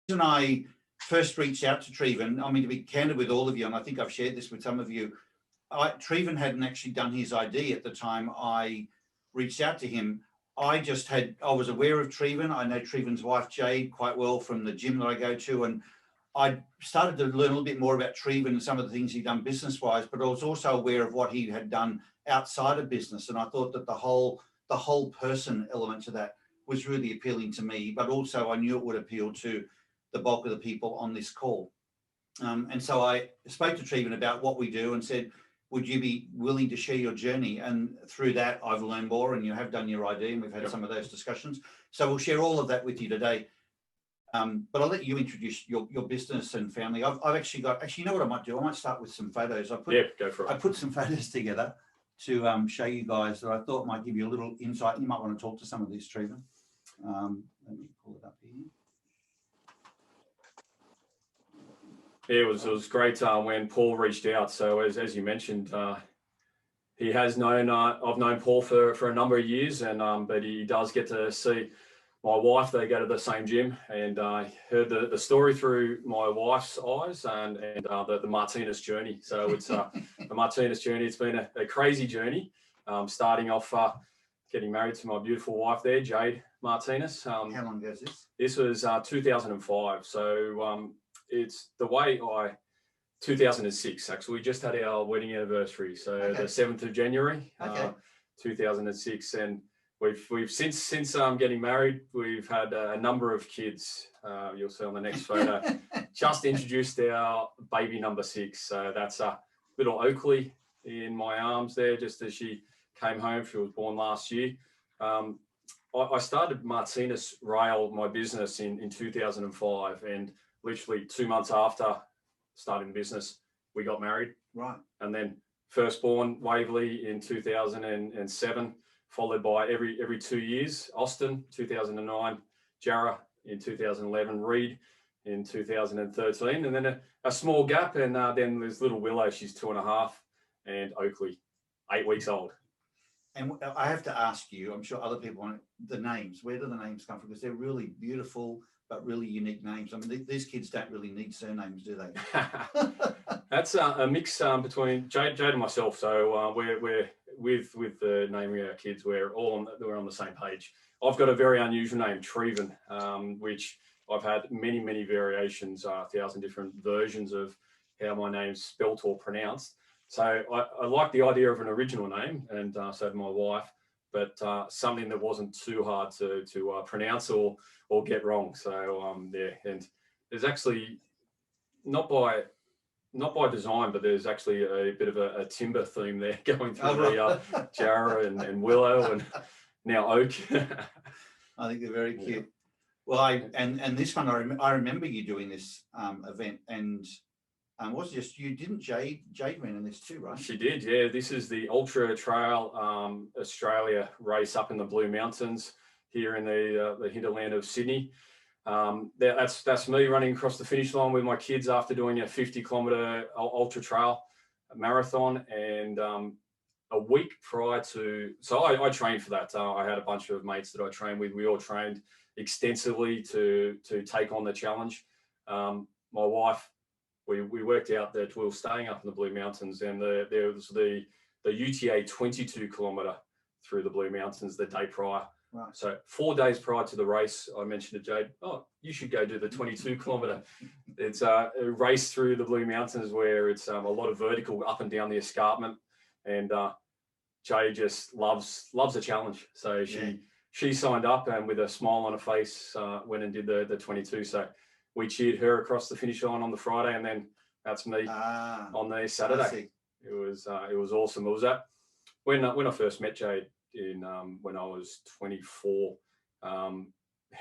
reason I first reached out to Treaven, I mean, to be candid with all of you, and I think I've shared this with some of you, Treaven hadn't actually done his ID at the time I reached out to him. I was aware of Treaven. I know Treaven's wife, Jade, quite well from the gym that I go to. And I started to learn a little bit more about Treaven and some of the things he'd done business-wise, but I was also aware of what he had done outside of business. And I thought that the whole person element to that was really appealing to me, but also I knew it would appeal to the bulk of the people on this call. And so I spoke to Treaven about what we do and said, would you be willing to share your journey? And through that, I've learned more, and you have done your ID, and we've had some of those discussions. So we'll share all of that with you today. But I'll let you introduce your business and family. I've actually you know what I might do? I might start with some photos. Go for it. I put some photos together to show you guys that I thought might give you a little insight. You might want to talk to some of these, Treaven. Let me pull it up here. Yeah, it was great when Paul reached out. So as you mentioned, he has known, I've known Paul for a number of years, and but he does get to see my wife. They go to the same gym, and I heard the story through my wife's eyes and the Martinus Journey. So it's the Martinus Journey. It's been a crazy journey, starting off getting married to my beautiful wife there, Jade Martinus. How long ago is this? This was 2005. So it's the way 2006, actually. We just had our wedding anniversary. So the 7th of January, 2006. And we've since getting married, we've had a number of kids. You'll see on the next photo. Just introduced our baby number 6. So that's little Oakley in my arms there, just as she came home. She was born last year. I started Martinus Rail, my business, in 2005, and literally 2 months after starting business, we got married. Right. And then firstborn, Waverley, in 2007, followed by every 2 years, Austin, 2009, Jarrah in 2011, Reed in 2013, and then a small gap, and then there's little Willow, she's 2.5, and Oakley, 8 weeks old. And I have to ask you, I'm sure other people want the names. Where do the names come from? Because they're really beautiful, but really unique names. I mean, these kids don't really need surnames, do they? That's a mix between Jade and myself. So we're with the naming our kids, we're on the same page. I've got a very unusual name, Treaven, which I've had many variations, 1,000 different versions of how my name's spelt or pronounced. So I like the idea of an original name, and so did my wife, but something that wasn't too hard to pronounce or get wrong. So yeah, and there's actually not by design, but there's actually a bit of a timber theme there going through the Jarrah and Willow and now Oak. I think they're very cute. Well, and this one I remember you doing this event, and was it just you? Didn't Jade ran in this too, right? She did, yeah. This is the Ultra Trail Australia race up in the Blue Mountains here in the hinterland of Sydney. That's me running across the finish line with my kids after doing a 50-kilometre ultra trail marathon, and a week prior to, so I trained for that. I had a bunch of mates that I trained with. We all trained extensively to take on the challenge. My wife, we worked out that we were staying up in the Blue Mountains, and there was the UTA 22-kilometre through the Blue Mountains the day prior. Right. So 4 days prior to the race, I mentioned to Jade, oh, you should go do the 22-kilometre. It's a race through the Blue Mountains where it's a lot of vertical up and down the escarpment, and Jade just loves a challenge. So she signed up, and with a smile on her face went and did the 22. So we cheered her across the finish line on the Friday, and then that's me on the Saturday. It was awesome. It was when I first met Jade when I was 24.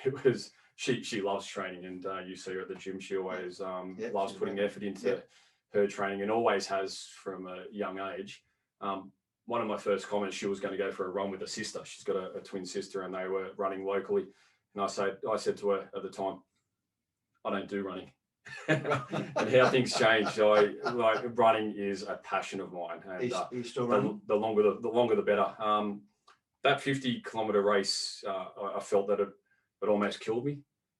It was she loves training, and you see her at the gym. She always loves putting effort into her training, and always has from a young age. One of my first comments, she was going to go for a run with a sister. She's got a twin sister, and they were running locally. And I said to her at the time, I don't do running. And how things change. So running is a passion of mine. And you still running? The longer the better. That 50-kilometre race, I felt that it almost killed me.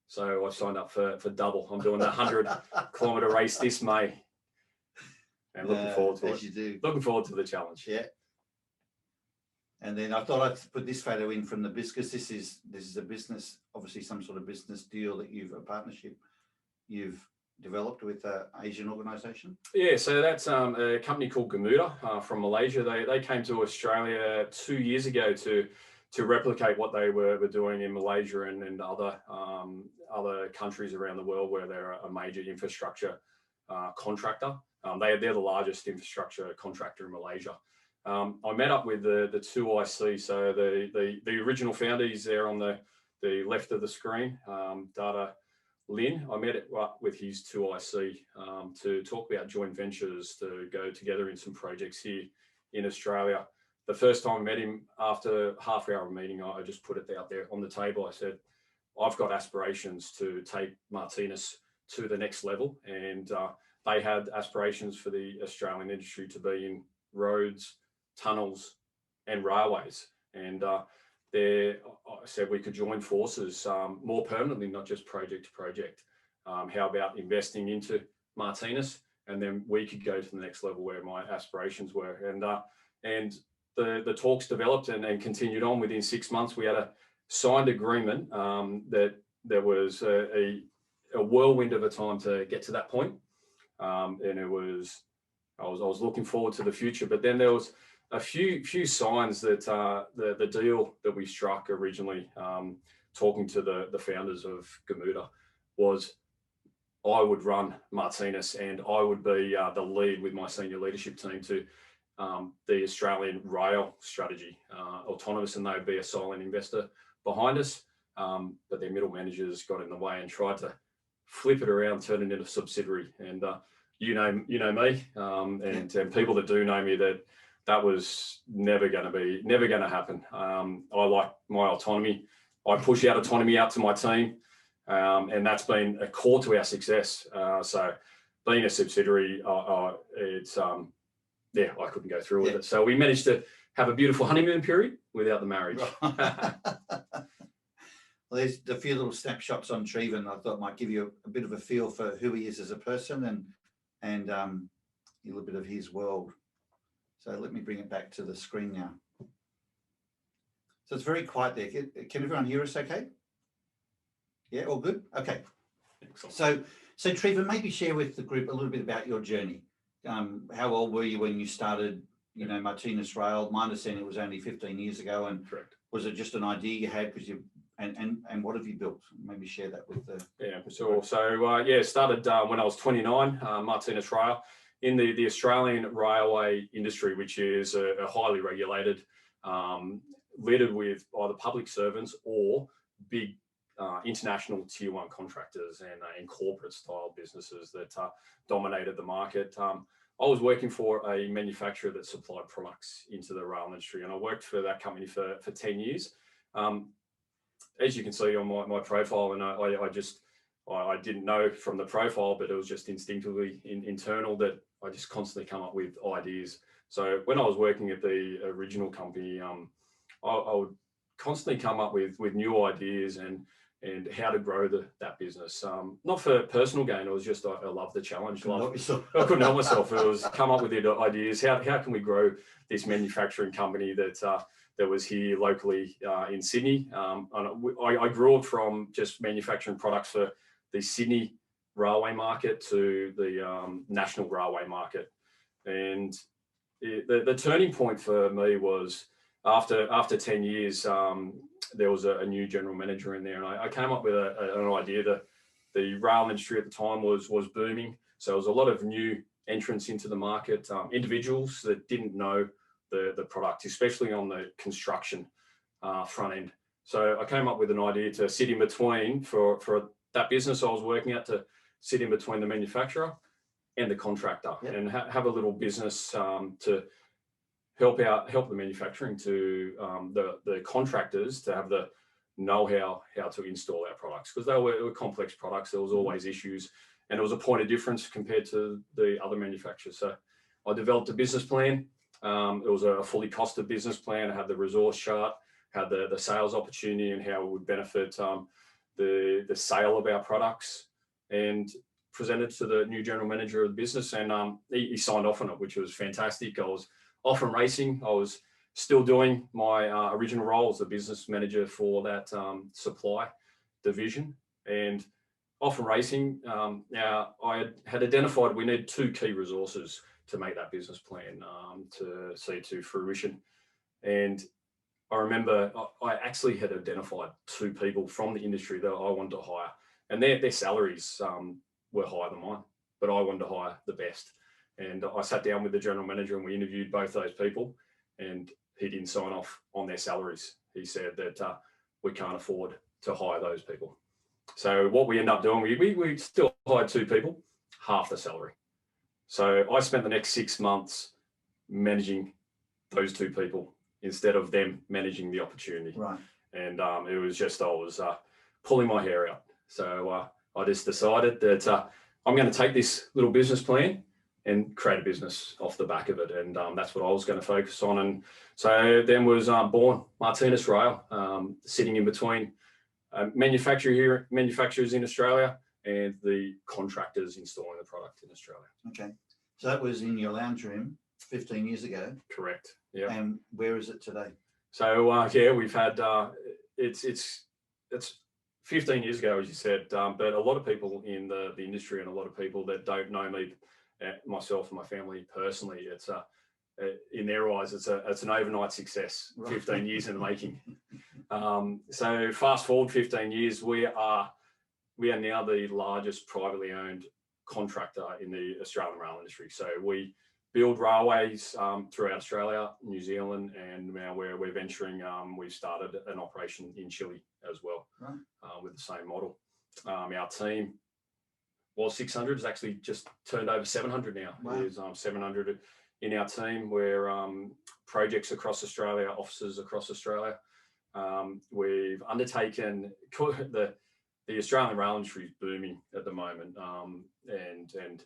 So I signed up for double. I'm doing the 100-kilometre race this May, and looking forward to it. You do. Looking forward to the challenge. Yeah. And then I thought I'd put this photo in from the business. This is a business, obviously some sort of business deal that a partnership you've developed with an Asian organisation. Yeah, so that's a company called Gamuda from Malaysia. They came to Australia 2 years ago to replicate what they were doing in Malaysia and other countries around the world where they're a major infrastructure contractor. They're the largest infrastructure contractor in Malaysia. I met up with the two IC, so the original founder is there on the left of the screen, Data Lin. I met with his two IC to talk about joint ventures to go together in some projects here in Australia. The first time I met him, after half an hour meeting, I just put it out there on the table. I said, I've got aspirations to take Martinus to the next level. And they had aspirations for the Australian industry to be in roads, tunnels, and railways. And I said we could join forces more permanently, not just project to project. How about investing into Martinus, and then we could go to the next level where my aspirations were. And the talks developed and continued on. Within 6 months, we had a signed agreement that there was a whirlwind of a time to get to that point. And I was looking forward to the future, but then there was a few signs that the deal that we struck originally, talking to the founders of Gamuda, was I would run Martinus and I would be the lead with my senior leadership team to the Australian rail strategy, autonomous, and they'd be a silent investor behind us. But their middle managers got in the way and tried to flip it around, turn it into a subsidiary. And you know me, and people that do know me, that was never going to happen. I like my autonomy. I push out autonomy out to my team, and that's been a core to our success. So being a subsidiary, it's I couldn't go through with it. So we managed to have a beautiful honeymoon period without the marriage. Well, there's a few little snapshots on Treaven I thought might give you a bit of a feel for who he is as a person and a little bit of his world. So let me bring it back to the screen now. So it's very quiet there. Can everyone hear us okay? Yeah, all good? Okay. Excellent. So Treaven, maybe share with the group a little bit about your journey. How old were you when you started, Martinus Rail? My understanding it was only 15 years ago. And correct. Was it just an idea you had because and what have you built? Maybe share that with the... Yeah, sure. So started when I was 29, Martinus Rail, in the Australian railway industry, which is a highly regulated, littered with either public servants or big international tier one contractors and corporate style businesses that dominated the market. I was working for a manufacturer that supplied products into the rail industry, and I worked for that company for 10 years. As you can see on my profile, and I didn't know from the profile, but it was just instinctively internal that I just constantly come up with ideas. So when I was working at the original company, I would constantly come up with new ideas and how to grow that business. Not for personal gain, it was just I love the challenge. I couldn't help myself. It was come up with the ideas. How can we grow this manufacturing company that was here locally in Sydney? I grew up from just manufacturing products for the Sydney railway market to the national railway market. And the turning point for me was after 10 years, there was a new general manager in there, and I came up with an idea that the rail industry at the time was booming. So there was a lot of new entrants into the market, individuals that didn't know the product, especially on the construction front end. So I came up with an idea to sit in between for that business I was working at, to sit in between the manufacturer and the contractor, and have a little business to help the manufacturing to the contractors to have the know-how to install our products, because they were complex products. There was always issues, and it was a point of difference compared to the other manufacturers. So I developed a business plan. It was a fully costed business plan. I had the resource chart, had the sales opportunity and how it would benefit the sale of our products, and presented to the new general manager of the business, and he signed off on it, which was fantastic. I was off and racing. I was still doing my original role as the business manager for that supply division, and off and racing. Now I had identified we need 2 key resources to make that business plan to see to fruition. And I remember I actually had identified 2 people from the industry that I wanted to hire, and their salaries were higher than mine, but I wanted to hire the best. And I sat down with the general manager and we interviewed both those people, and he didn't sign off on their salaries. He said that we can't afford to hire those people. So what we ended up doing, we still hired 2 people, half the salary. So I spent the next 6 months managing those 2 people instead of them managing the opportunity. Right. And it was just, I was pulling my hair out. So I just decided that I'm going to take this little business plan and create a business off the back of it. And that's what I was going to focus on. And so then was born Martinus Rail, sitting in between manufacturers in Australia and the contractors installing the product in Australia. Okay. So that was in your lounge room 15 years ago. Correct. Yeah. And where is it today? So yeah, we've had it's 15 years ago, as you said, but a lot of people in the industry and a lot of people that don't know me, myself and my family personally, it's in their eyes, it's an overnight success. Right. 15 years in the making. So fast forward 15 years, we are now the largest privately owned contractor in the Australian rail industry. So we build railways throughout Australia, New Zealand, and now we're venturing. We've started an operation in Chile as well. Right. With the same model. Our team was 600, has actually just turned over 700 now. Wow. There's 700 in our team. We're projects across Australia, offices across Australia. We've undertaken the Australian rail industry is booming at the moment, and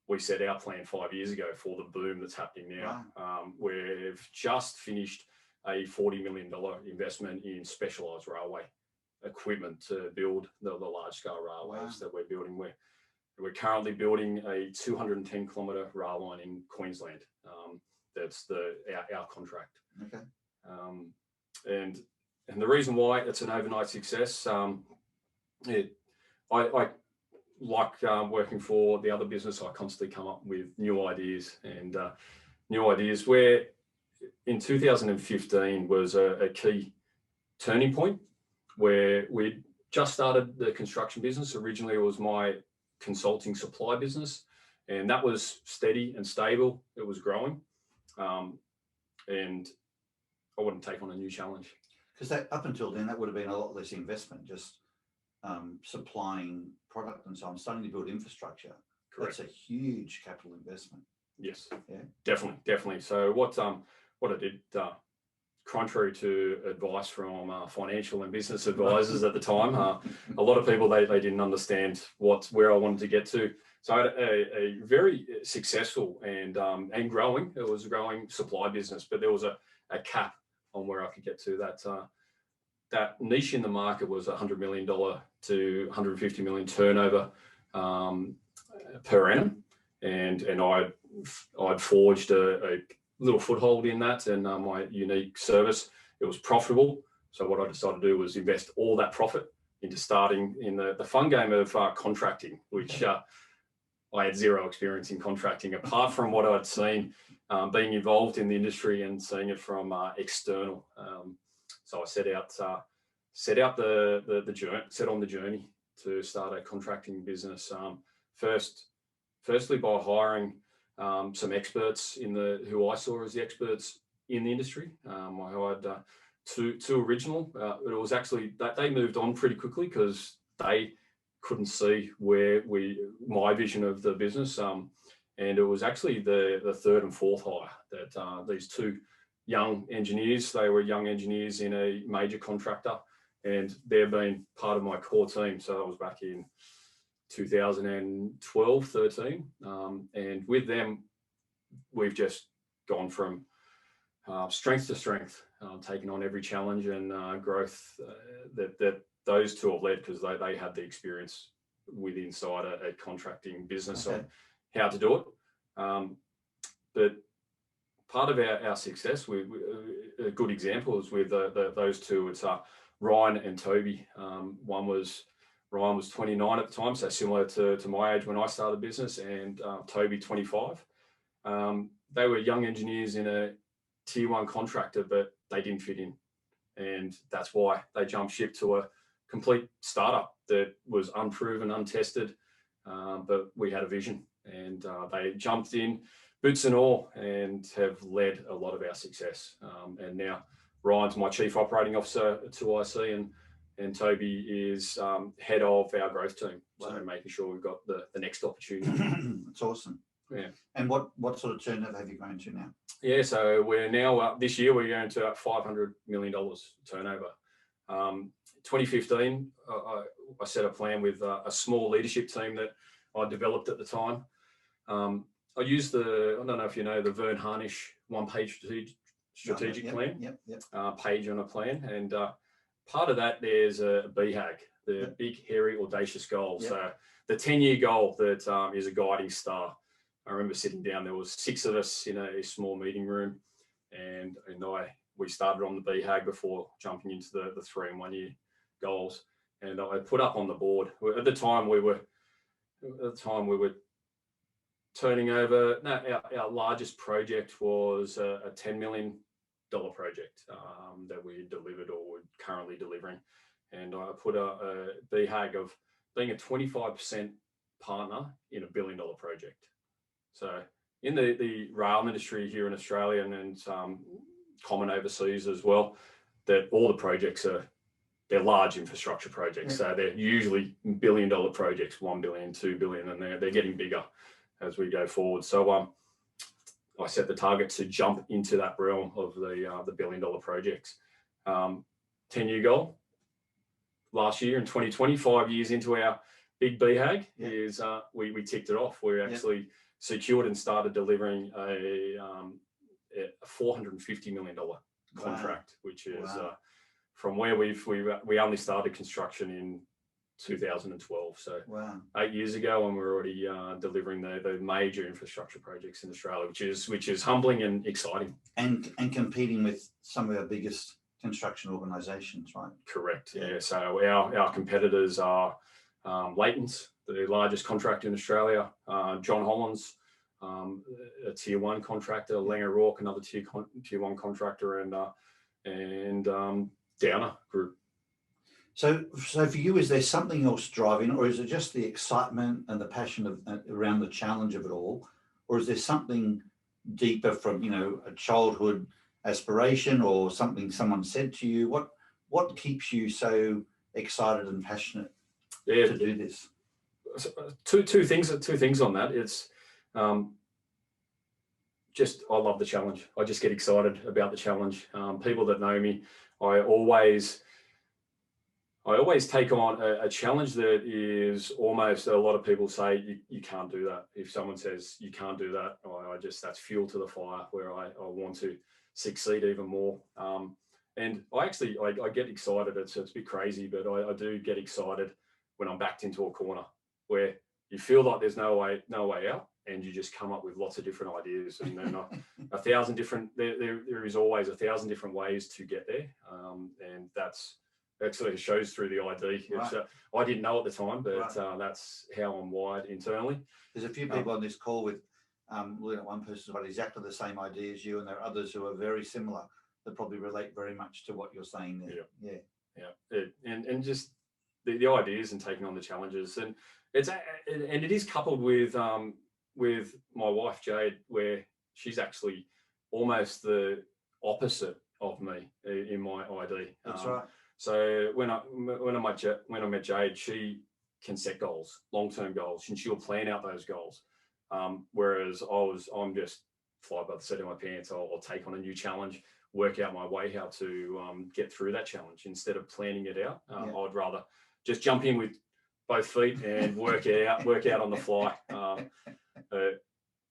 we set our plan 5 years ago for the boom that's happening now. Wow. We've just finished a $40 million investment in specialised railway equipment to build the large-scale railways. Wow. That we're building. We're currently building a 210-kilometre rail line in Queensland. That's our contract. Okay. And the reason why it's an overnight success, I like working for the other business. I constantly come up with new ideas and where in 2015 was a key turning point where we just started the construction business. Originally, it was my consulting supply business, and that was steady and stable. It was growing, and I wouldn't take on a new challenge. Because up until then, that would have been a lot less investment, just supplying product and so on. Starting to build infrastructure. Correct. That's a huge capital investment. Yes. Yeah. Definitely. So what I did, contrary to advice from financial and business advisors at the time, a lot of people they didn't understand where I wanted to get to. So I had a very successful and growing. It was a growing supply business, but there was a cap on where I could get to. That niche in the market was $100 million to $150 million turnover per annum, and I'd forged a little foothold in that and my unique service. It was profitable, so what I decided to do was invest all that profit into starting in the fun game of contracting, which I had zero experience in contracting apart from what I'd seen being involved in the industry and seeing it from external. So I set on the journey to start a contracting business. Firstly by hiring some experts who I saw as the experts in the industry. I hired two original, but it was actually that they moved on pretty quickly because they couldn't see my vision of the business. And it was actually the third and fourth hire that these two young engineers, they were young engineers in a major contractor, and they've been part of my core team. So that was back in 2012, 13. And with them, we've just gone from strength to strength, taking on every challenge and growth that those two have led because they had the experience with inside a contracting business on how to do it. But part of our success, a good example is with those two. It's Ryan and Toby. Ryan was 29 at the time, so similar to my age when I started the business, and Toby 25. They were young engineers in a tier one contractor, but they didn't fit in. And that's why they jumped ship to a complete startup that was unproven, untested, but we had a vision, and they jumped in, boots and all, and have led a lot of our success. And now Ryan's my Chief Operating Officer at 2IC, and Toby is head of our growth team. Wow. So making sure we've got the next opportunity. That's awesome. Yeah. And what sort of turnover have you grown to now? Yeah, so we're now this year we're going to $500 million turnover. 2015, I set a plan with a small leadership team that I developed at the time. I used I don't know if you know, the Vern Harnish one-page strategic plan, page on a plan. And part of that, there's a BHAG, the big, hairy, audacious goal. So the 10-year goal that is a guiding star. I remember sitting down, there was 6 of us in a small meeting room, and we started on the BHAG before jumping into the 3 and 1 year goals. And I put up on the board. At the time we were turning over. No, our largest project was a $10 million project that we delivered or were currently delivering. And I put a BHAG of being a 25% partner in $1 billion project. So in the rail industry here in Australia and common overseas as well, that all the projects they're large infrastructure projects. So they're usually $1 billion projects, 1 billion, 2 billion, and they're getting bigger as we go forward. So I set the target to jump into that realm of the $1 billion projects. 10-year goal last year in 2020, 5 years into our big BHAG, is we ticked it off. We actually secured and started delivering a $450 million contract, which is from where we only started construction in 2012. So 8 years ago, and we're already delivering the major infrastructure projects in Australia, which is humbling and exciting. And competing with some of our biggest construction organisations, right? Correct. Yeah. So our competitors are Leighton's, the largest contractor in Australia, John Holland's, a tier one contractor, Langer Rourke, another tier one contractor, and Downer Group. So for you, is there something else driving, or is it just the excitement and the passion around the challenge of it all, or is there something deeper from a childhood aspiration or something someone said to you? What keeps you so excited and passionate to do this? Two things on that. It's just I love the challenge. I just get excited about the challenge. People that know me, I always take on a challenge that is almost, a lot of people say you can't do that. If someone says you can't do that, that's fuel to the fire where I want to succeed even more. And I get excited. It's a bit crazy, but I do get excited when I'm backed into a corner where you feel like there's no way out, and you just come up with lots of different ideas, and then a thousand different. There is always 1,000 different ways to get there, and that's actually shows through the ID. Right. I didn't know at the time, but that's how I'm wired internally. There's a few people on this call with, looking at one person's got exactly the same idea as you, and there are others who are very similar that probably relate very much to what you're saying there. And just the ideas and taking on the challenges, and it is coupled with my wife Jade, where she's actually almost the opposite of me in my ID. That's right. So when I met Jade, she can set goals, long-term goals, and she'll plan out those goals. Whereas I'm just fly by the seat of my pants. I'll take on a new challenge, work out my way how to get through that challenge instead of planning it out. I'd rather just jump in with both feet and work out on the fly.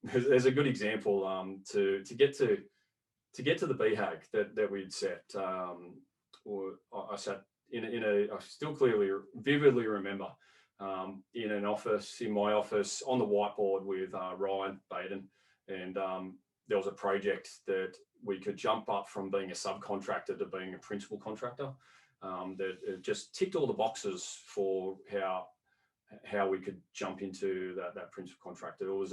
There's a good example to get to the BHAG that we'd set. Or I sat I still vividly remember in my office on the whiteboard with Ryan Baden, and there was a project that we could jump up from being a subcontractor to being a principal contractor. That it just ticked all the boxes for how we could jump into that principal contractor. It was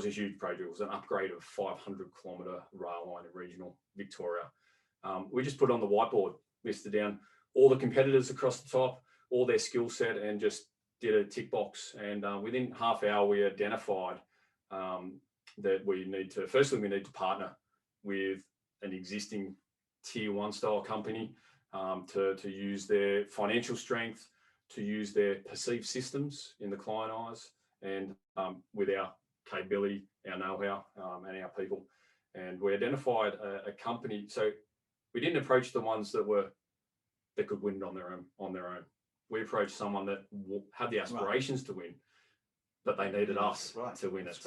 a huge project. It was an upgrade of 500-kilometre rail line in regional Victoria. We just put on the whiteboard, listed down all the competitors across the top, all their skill set, and just did a tick box. And within half hour, we identified that we need to partner with an existing tier 1 style company to use their financial strength, to use their perceived systems in the client eyes, and with our capability, our know-how, and our people. And we identified a company. So we didn't approach the ones that could win on their own. We approached someone that had the aspirations to win, but they needed us to win it.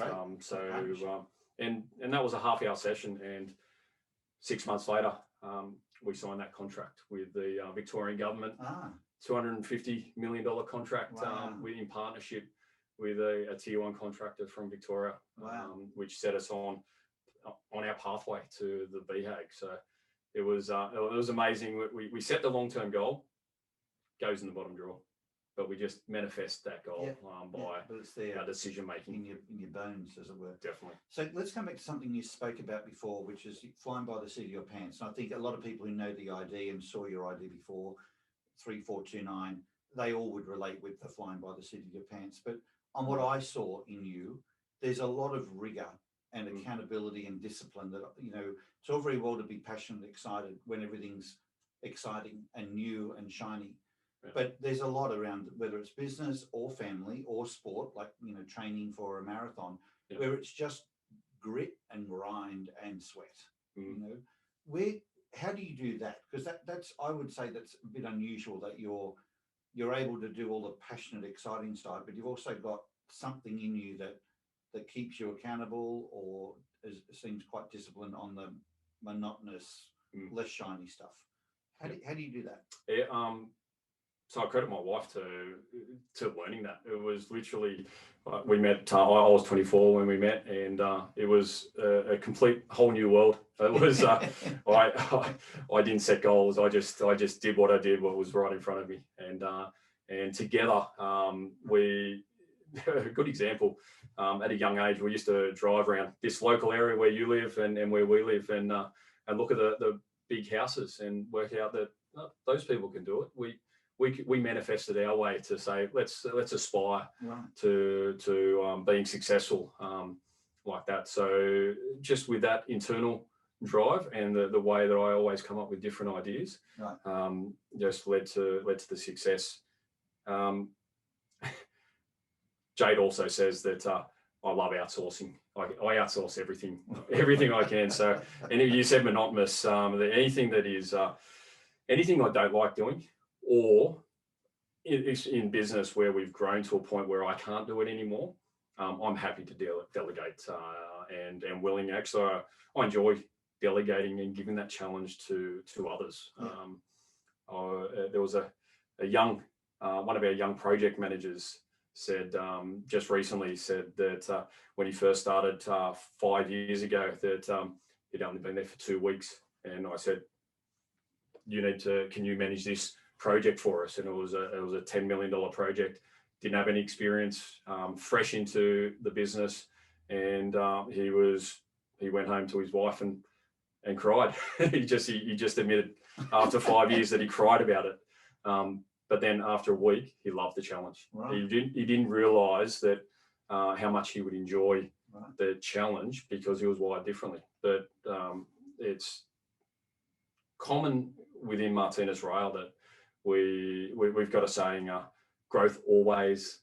And that was a half-hour session, and 6 months later, we signed that contract with the Victorian government. $250 million contract in partnership with a tier 1 contractor from Victoria, which set us on our pathway to the BHAG. So it was amazing. We set the long-term goal, goes in the bottom drawer, but we just manifest that goal by our decision making in your bones, as it were. Definitely. So let's come back to something you spoke about before, which is flying by the seat of your pants. And I think a lot of people who know the ID and saw your ID before, 3429, they all would relate with the flying by the seat of your pants. But on what I saw in you, there's a lot of rigor and accountability and discipline that, it's all very well to be passionate and excited when everything's exciting and new and shiny. Yeah. But there's a lot around, whether it's business or family or sport, like, training for a marathon, where it's just grit and grind and sweat. How do you do that? Because that's I would say that's a bit unusual, that you're able to do all the passionate, exciting side, but you've also got something in you that keeps you accountable, or seems quite disciplined on the monotonous, less shiny stuff. How do you do that? Yeah, so I credit my wife to learning that. It was literally, we met, I was 24 when we met, and it was a complete whole new world. It was, I didn't set goals. I just did what I did, what was right in front of me. And together, a good example, at a young age, we used to drive around this local area where you live and where we live, and look at the big houses and work out that those people can do it. We manifested our way to say, let's aspire to being successful like that. So just with that internal drive and the way that I always come up with different ideas, just led to the success. Jade also says that I love outsourcing. I outsource everything I can. So, and you said monotonous. Anything that is anything I don't like doing, or in business where we've grown to a point where I can't do it anymore, I'm happy to delegate and willing. Actually, I enjoy delegating and giving that challenge to others. There was a young one of our young project managers said just recently said that when he first started 5 years ago, that he'd only been there for 2 weeks, and I said, can you manage this project for us? And it was a $10 million project. Didn't have any experience, fresh into the business, and he went home to his wife and cried. he just admitted after 5 years that he cried about it. But then after a week, he loved the challenge. Right. He didn't realise that how much he would enjoy the challenge, because he was wired differently. But it's common within Martinus Rail that we've got a saying, growth always,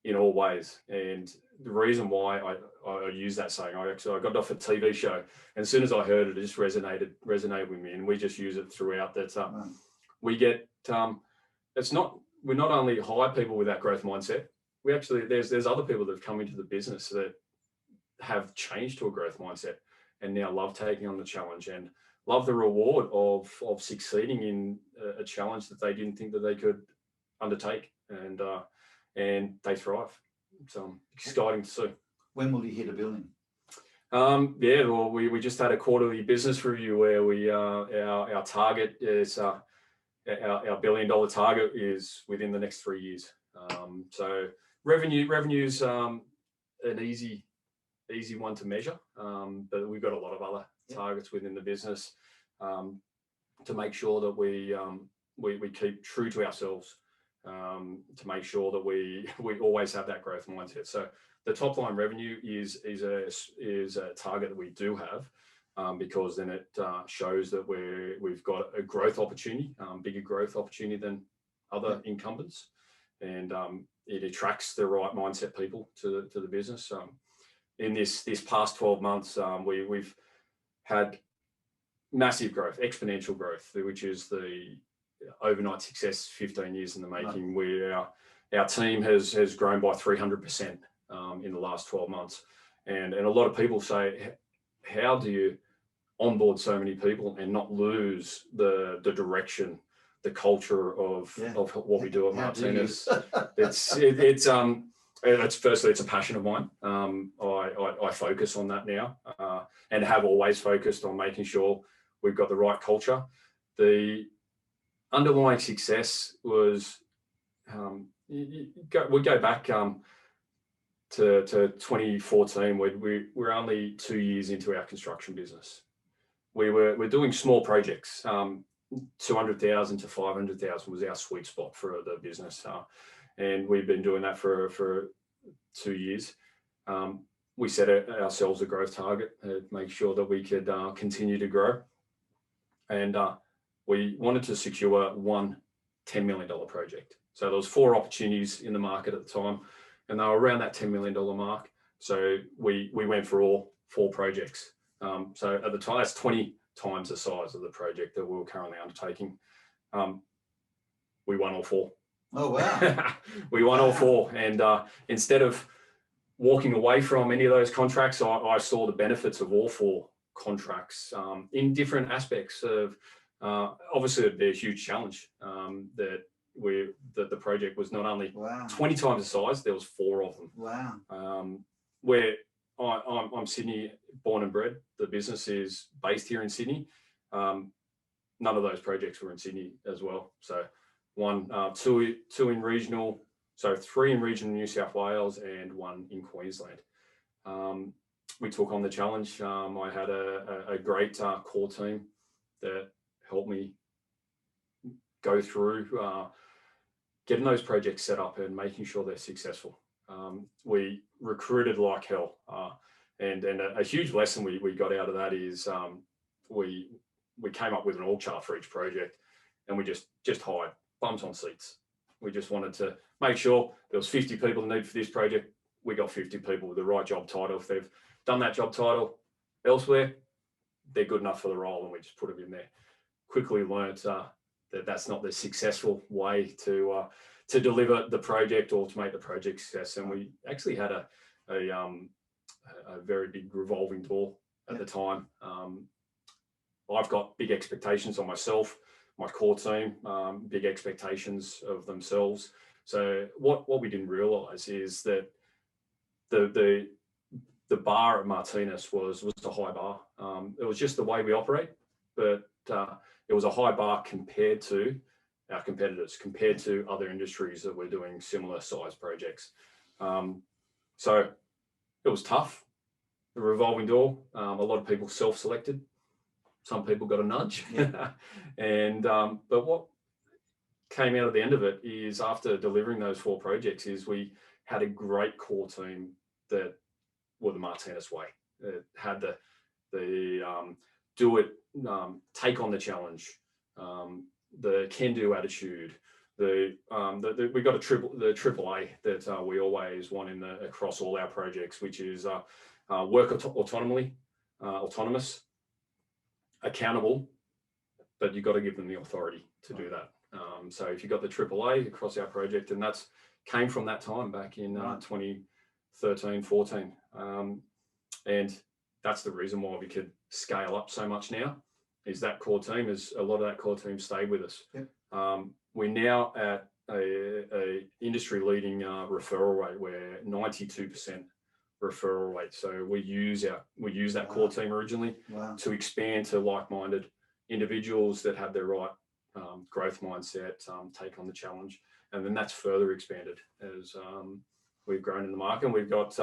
in all ways. And the reason why I use that saying, I got it off a TV show, and as soon as I heard it, it just resonated with me, and we just use it throughout. That we get we not only hire people with that growth mindset, we actually there's other people that have come into the business that have changed to a growth mindset and now love taking on the challenge and love the reward of succeeding in a challenge that they didn't think that they could undertake, and they thrive. So exciting to see. When will you hit a billion? Yeah, well, we just had a quarterly business review where we our target is our $1 billion target is within the next 3 years. So revenue's an easy one to measure, but we've got a lot of other targets within the business to make sure that we keep true to ourselves, to make sure that we always have that growth mindset. So the top line revenue is a target that we do have, because then it shows that we've got a growth opportunity, bigger growth opportunity than other incumbents, and it attracts the right mindset people to the business. In this past 12 months, we've had massive growth, exponential growth, which is the overnight success, 15 years in the making. Where our team has grown by 300% in the last 12 months, and a lot of people say, how do you onboard so many people and not lose the direction, the culture of what we do at Martinus? It's firstly, it's a passion of mine. I focus on that now, and have always focused on making sure we've got the right culture. The underlying success was, we go back to 2014. We're only 2 years into our construction business. We're doing small projects. 200,000 to 500,000 was our sweet spot for the business, and we've been doing that for 2 years. We set ourselves a growth target to make sure that we could continue to grow, and we wanted to secure one $10 million project. So there was 4 opportunities in the market at the time, and they were around that $10 million mark. So we went for all 4 projects. So at the time, that's 20 times the size of the project that we were currently undertaking. We won all 4. Oh, wow. We won all 4. And instead of walking away from any of those contracts, I saw the benefits of all 4 contracts in different aspects of, obviously it'd be a huge challenge, that the project was not only 20 times the size, there was 4 of them. Wow. Where I'm Sydney born and bred. The business is based here in Sydney. None of those projects were in Sydney as well. So 2 in regional, so 3 in regional New South Wales and 1 in Queensland. We took on the challenge. I had a great core team that helped me go through getting those projects set up and making sure they're successful. We recruited like hell, and a huge lesson we got out of that is we came up with an org chart for each project, and we just hired bums on seats. We just wanted to make sure there was 50 people needed for this project. We got 50 people with the right job title. If they've done that job title elsewhere, they're good enough for the role, and we just put them in there. Quickly learned that that's not the successful way to deliver the project or to make the project success. And we actually had a very big revolving door at the time. I've got big expectations on myself, my core team, big expectations of themselves. So what we didn't realize is that the bar at Martinus was a high bar. It was just the way we operate, but it was a high bar compared to our competitors, compared to other industries that were doing similar size projects. So it was tough. The revolving door, a lot of people self-selected. Some people got a nudge. And but what came out of the end of it is, after delivering those 4 projects, is we had a great core team that were the Martinus way. It had the do it, take on the challenge, the can-do attitude. We got the triple A that we always want across all our projects, which is work autonomous, accountable, but you've got to give them the authority to do that. So if you got the triple A across our project, and that's came from that time back in 2013, 14. And that's the reason why we could scale up so much now is that core team. Is a lot of that core team stayed with us. Yep. We're now at a industry leading referral rate. We're 92% referral rate. So we use that core team originally to expand to like-minded individuals that have their right growth mindset, take on the challenge, and then that's further expanded as we've grown in the market, and we've got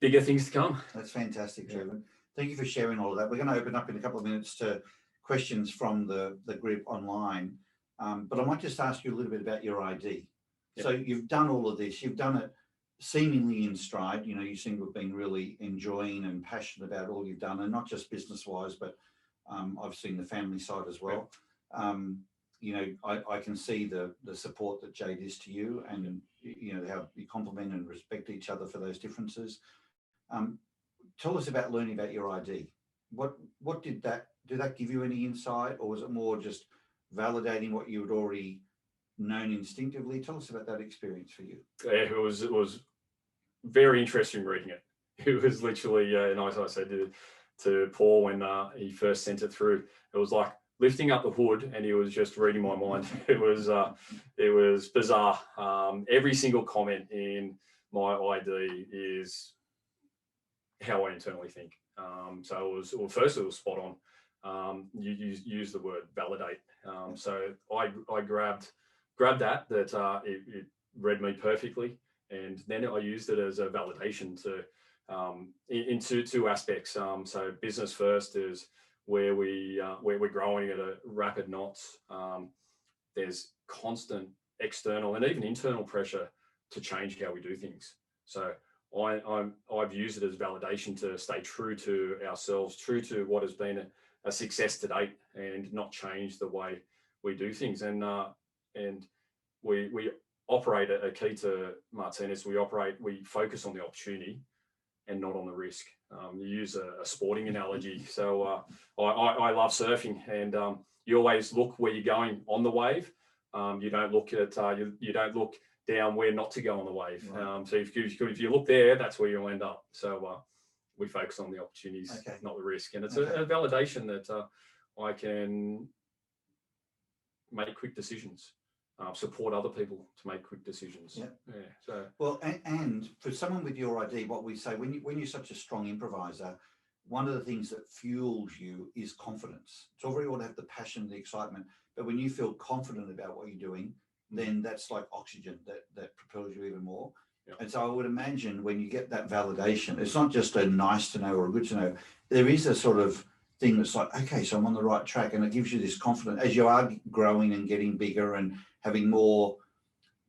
bigger things to come. That's fantastic, Treaven. Thank you for sharing all of that. We're going to open up in a couple of minutes to questions from the group online, but I might just ask you a little bit about your ID. Yep. So you've done all of this. You've done it seemingly in stride. You know, you seem to have been really enjoying and passionate about all you've done, and not just business-wise, but I've seen the family side as well. Yep. You know, I can see the support that Jade is to you, and you know how you compliment and respect each other for those differences. Tell us about learning about your ID. What did that give you any insight, or was it more just validating what you had already known instinctively? Tell us about that experience for you. Yeah, it was very interesting reading it. It was literally, and I said to Paul when he first sent it through, it was like lifting up the hood and he was just reading my mind. It was bizarre. Every single comment in my ID is how I internally think. So it was spot on. You use the word validate. So I grabbed that it read me perfectly, and then I used it as a validation to into two aspects. So business first is where we're growing at a rapid knots. There's constant external and even internal pressure to change how we do things. So I've used it as validation to stay true to ourselves, true to what has been a success to date, and not change the way we do things. And we operate a key to Martinus. We focus on the opportunity and not on the risk. You use a sporting analogy. So I love surfing, and you always look where you're going on the wave. You don't look at you don't look down where not to go on the wave. Right. So if you look there, that's where you'll end up. So we focus on the opportunities, not the risk, and it's a validation that I can make quick decisions. Support other people to make quick decisions. Yeah. So well, and for someone with your ID, what we say when you're such a strong improviser, one of the things that fuels you is confidence. It's all very well to have the passion, the excitement, but when you feel confident about what you're doing, then that's like oxygen that propels you even more. Yeah. And so I would imagine when you get that validation, it's not just a nice to know or a good to know. There is a sort of thing that's like, okay, so I'm on the right track, and it gives you this confidence as you are growing and getting bigger and having more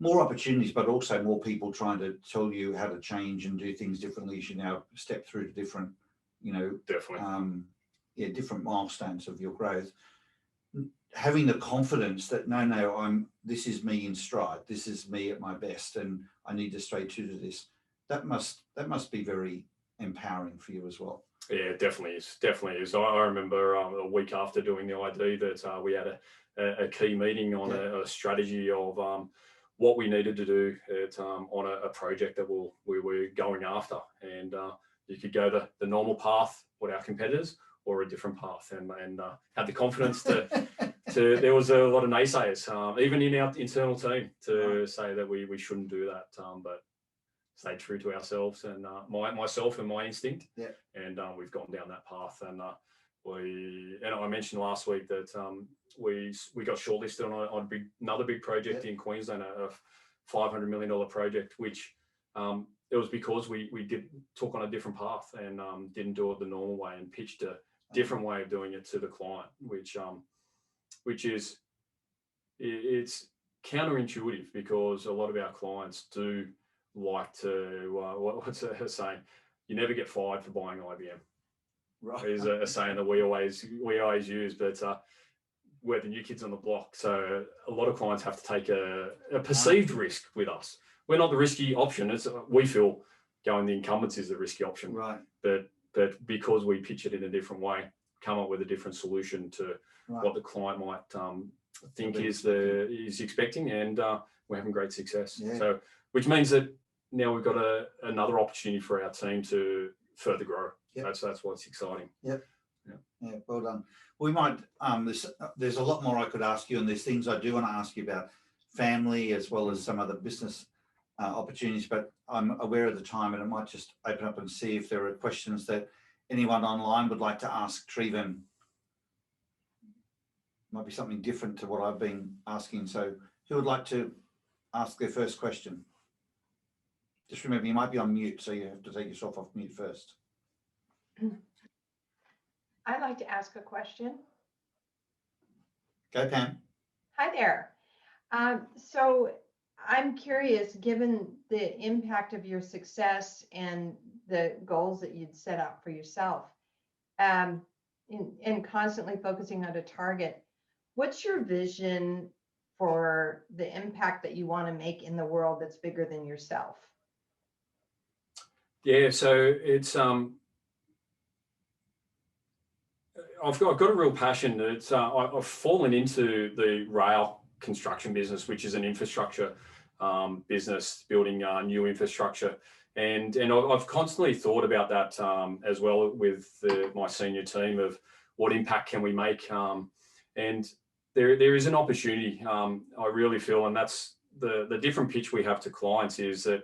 opportunities, but also more people trying to tell you how to change and do things differently as you now step through to different, you know, different milestones of your growth. Having the confidence that this is me in stride, this is me at my best, and I need to stay true to this. That must be very empowering for you as well. Yeah, it definitely is. I remember a week after doing the ID that we had a key meeting on a strategy of what we needed to do on a project that we were going after, and you could go the normal path with our competitors or a different path, and had the confidence to there was a lot of naysayers, even in our internal team, to say that we shouldn't do that, but stay true to ourselves and myself and my instinct. Yeah. And we've gone down that path, and I mentioned last week that we got shortlisted on another big project in Queensland, a $500 million project, which it was because we took on a different path and didn't do it the normal way and pitched a different way of doing it to the client, which is it's counterintuitive, because a lot of our clients do like to what's a saying? You never get fired for buying IBM. Right. Is a saying that we always use, but we're the new kids on the block, so a lot of clients have to take a perceived risk with us. We're not the risky option. It's we feel going the incumbents is the risky option, right? But because we pitch it in a different way, come up with a different solution to what the client might think is expecting, and we're having great success. Yeah. So, which means that now we've got another opportunity for our team to further grow. Yep. That's what's exciting. Yep. Yeah, well done. We might, there's a lot more I could ask you, and there's things I do want to ask you about family as well as some other business opportunities, but I'm aware of the time and I might just open up and see if there are questions that anyone online would like to ask Treaven. Might be something different to what I've been asking. So who would like to ask their first question? Just remember, you might be on mute, so you have to take yourself off mute first. I'd like to ask a question. Go, Pam. Hi there. So I'm curious, given the impact of your success and the goals that you'd set out for yourself, and constantly focusing on a target, what's your vision for the impact that you want to make in the world that's bigger than yourself? Yeah, so it's I've got a real passion. It's I've fallen into the rail construction business, which is an infrastructure business, building new infrastructure, and I've constantly thought about that as well with my senior team of what impact can we make, and there is an opportunity. I really feel, and that's the different pitch we have to clients is that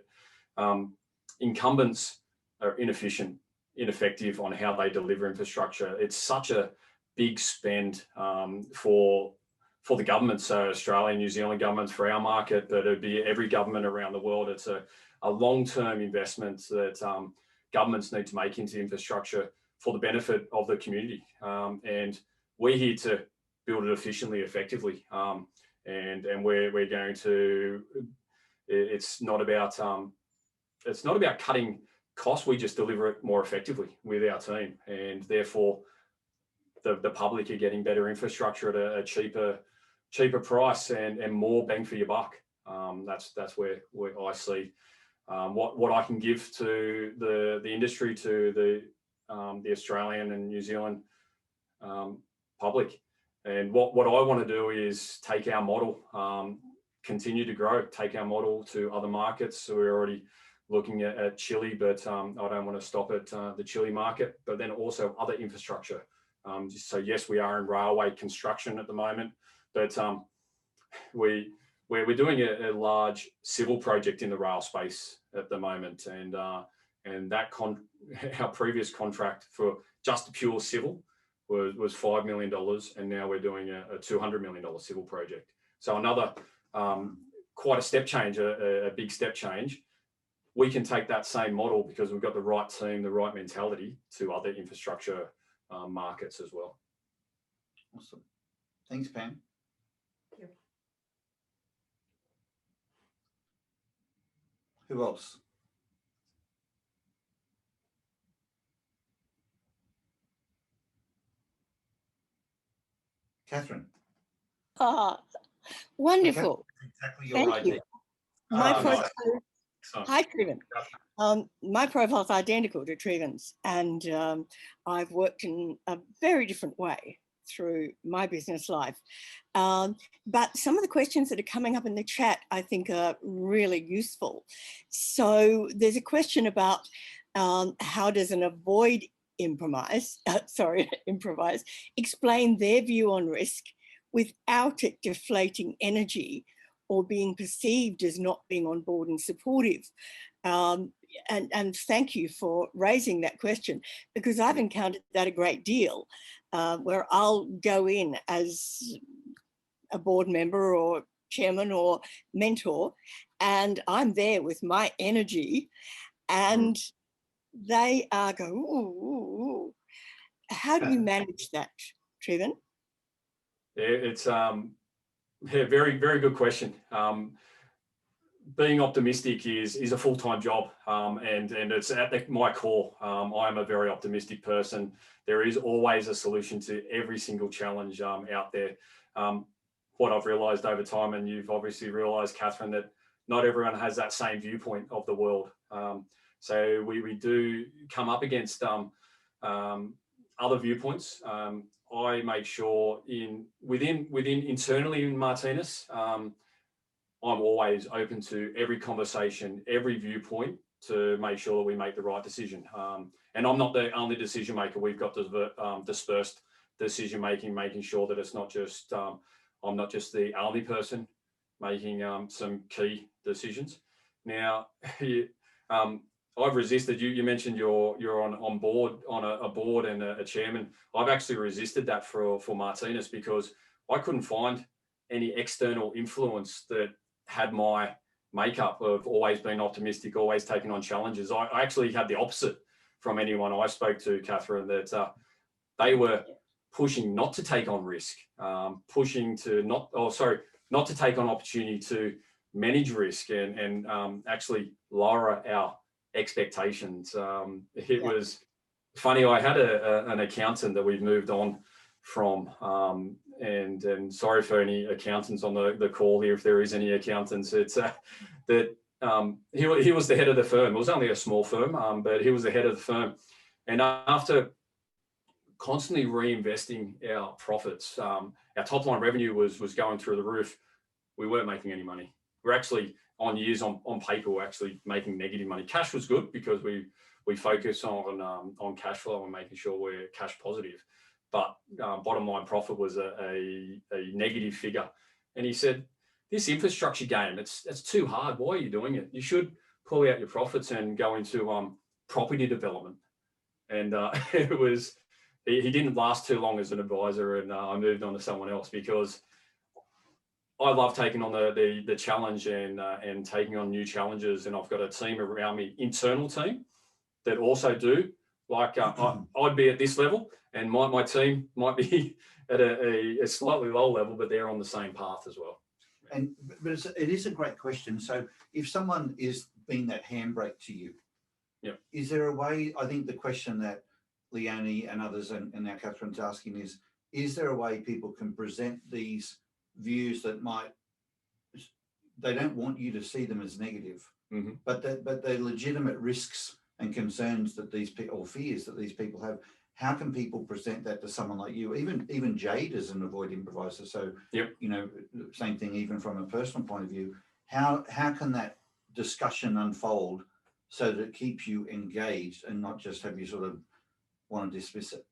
incumbents are ineffective on how they deliver infrastructure. It's such a big spend for the governments, so Australian, New Zealand governments for our market, but it'd be every government around the world. It's a long-term investment that governments need to make into infrastructure for the benefit of the community. And we're here to build it efficiently, effectively. And we're going to, it's not about cutting costs. We just deliver it more effectively with our team, and therefore the public are getting better infrastructure at a cheaper price and more bang for your buck. That's where I see what I can give to the industry, to the Australian and New Zealand public. And what I want to do is take our model, continue to grow, take our model to other markets. So we're already looking at Chile, but I don't want to stop at the Chile market, but then also other infrastructure. So yes, we are in railway construction at the moment, but we're doing a large civil project in the rail space at the moment, and that our previous contract for just pure civil was $5 million, and now we're doing a $200 million civil project. So another quite a step change, a big step change. We can take that same model because we've got the right team, the right mentality to other infrastructure markets as well. Awesome. Thanks, Pam. Thank you. Who else? Catherine. Wonderful. Exactly your Thank idea. you. My profile, Nice. Hi, Treaven. My profile is identical to Treaven's, and I've worked in a very different way through my business life. But some of the questions that are coming up in the chat, I think, are really useful. So there's a question about how does an improvise, explain their view on risk without it deflating energy or being perceived as not being on board and supportive. And thank you for raising that question, because I've encountered that a great deal, where I'll go in as a board member or chairman or mentor, and I'm there with my energy, and they go, ooh. How do you manage that, Treaven? It's very, very good question. Being optimistic is a full-time job, and it's at my core. I'm a very optimistic person. There is always a solution to every single challenge out there. What I've realized over time, and you've obviously realized, Catherine, that not everyone has that same viewpoint of the world. So we do come up against other viewpoints. I make sure within internally in Martinus, I'm always open to every conversation, every viewpoint to make sure that we make the right decision. And I'm not the only decision maker. We've got dispersed decision making sure that it's not just I'm not just the only person making some key decisions. Now, I've resisted. You mentioned you're on board on a board and a chairman. I've actually resisted that for Martinus because I couldn't find any external influence that had my makeup of always being optimistic, always taking on challenges. I actually had the opposite from anyone I spoke to, Catherine, that they were pushing not to take on risk, pushing to not to take on opportunity, to manage risk and actually lower our expectations. It was funny. I had an accountant that we've moved on from, and sorry for any accountants on the call here, if there is any accountants. It's that he was the head of the firm. It was only a small firm, but he was the head of the firm. And after constantly reinvesting our profits, our top line revenue was going through the roof. We weren't making any money. We're actually on paper, we're actually making negative money. Cash was good because we focus on cash flow and making sure we're cash positive. But bottom line profit was a negative figure. And he said, this infrastructure game, it's too hard. Why are you doing it? You should pull out your profits and go into property development. And it was, he didn't last too long as an advisor, and I moved on to someone else because I love taking on the challenge and taking on new challenges. And I've got a team around me, internal team, that also do. Like I'd be at this level, and my team might be at a slightly lower level, but they're on the same path as well. But it is a great question. So if someone is being that handbrake to you, is there a way? I think the question that Leonie and others and now Catherine's asking is there a way people can present these views that they don't want you to see them as negative, but they're legitimate risks and concerns that these people, or fears that these people have? How can people present that to someone like you? Even Jade is an avoid improviser. So, same thing, even from a personal point of view, how can that discussion unfold so that it keeps you engaged and not just have you sort of want to dismiss it?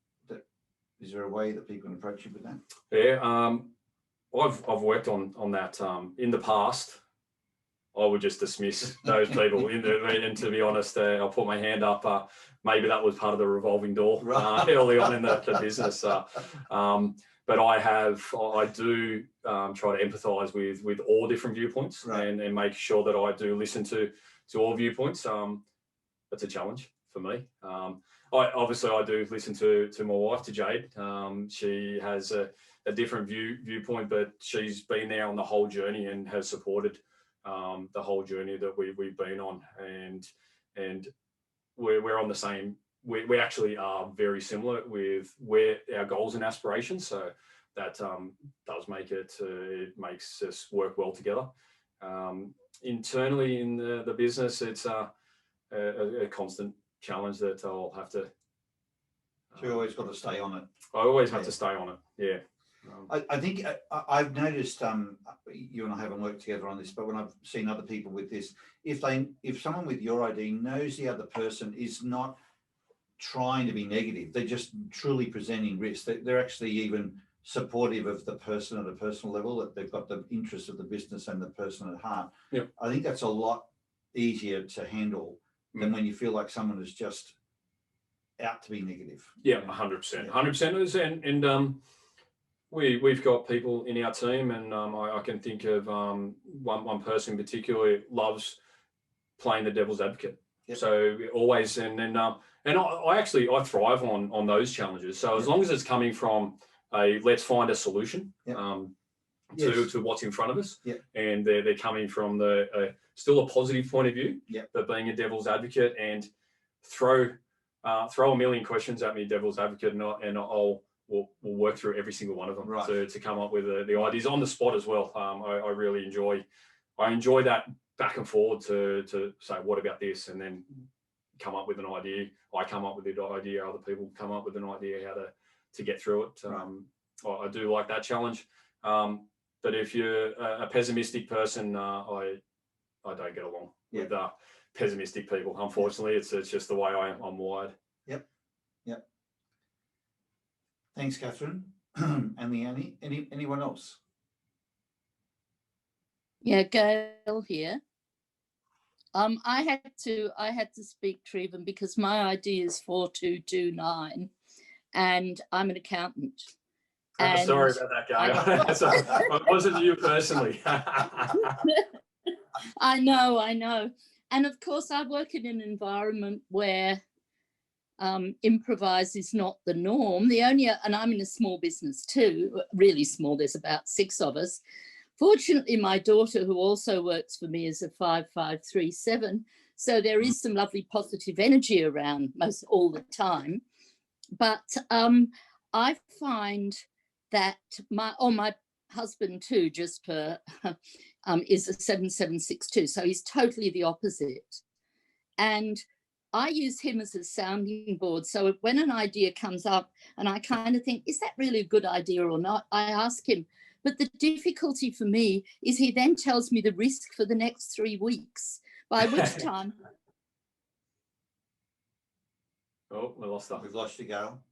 Is there a way that people can approach you with that? Yeah, I've worked on that in the past. I would just dismiss those people. And to be honest, I'll put my hand up. Maybe that was part of the revolving door early on in the business. But I do try to empathise with all different viewpoints, and make sure that I do listen to all viewpoints. That's a challenge for me. I do listen to my wife, to Jade. She has a different viewpoint, but she's been there on the whole journey and has supported the whole journey that we've been on, and we're on the same. We actually are very similar with where our goals and aspirations. So that does make it makes us work well together. Internally in the business, it's a constant challenge that I'll have to. So you always got to stay on it. I always have to stay on it. Yeah. I think I've noticed, you and I haven't worked together on this, but when I've seen other people with this, if someone with your ID knows the other person is not trying to be negative, they're just truly presenting risk. They're actually even supportive of the person at a personal level, that they've got the interest of the business and the person at heart. Yep. I think that's a lot easier to handle than when you feel like someone is just out to be negative. Yeah, 100%. 100%. And we've got people in our team, and I can think of one person in particular loves playing the devil's advocate. Yep. So always, and I thrive on those challenges. So as long as it's coming from let's find a solution to what's in front of us, and they're coming from still a positive point of view, but being a devil's advocate, and throw a million questions at me, devil's advocate, and we'll work through every single one of them to come up with the ideas on the spot as well. I really enjoy that back and forward to say, what about this? And then come up with an idea. I come up with the idea, other people come up with an idea how to get through it. I do like that challenge. But if you're a pessimistic person, I I don't get along Yeah. with pessimistic people. Unfortunately, it's just the way I'm wired. Yep. Thanks, Catherine. And Leanne, anyone else? Yeah, Gail here. I had to speak, Treaven, because my ID is 4229, and I'm an accountant. Sorry about that, Gail. It wasn't you personally. I know. And of course, I work in an environment where improvise is not the norm. And I'm in a small business too, really small. There's about 6 of us. Fortunately, my daughter, who also works for me, is a 5537. So there is some lovely positive energy around most all the time. But I find that my husband too, just for is a 7762. So he's totally the opposite. And I use him as a sounding board. So when an idea comes up and I kind of think, is that really a good idea or not? I ask him. But the difficulty for me is he then tells me the risk for the next 3 weeks, by which time. Oh, we lost that. We've lost you, Gail.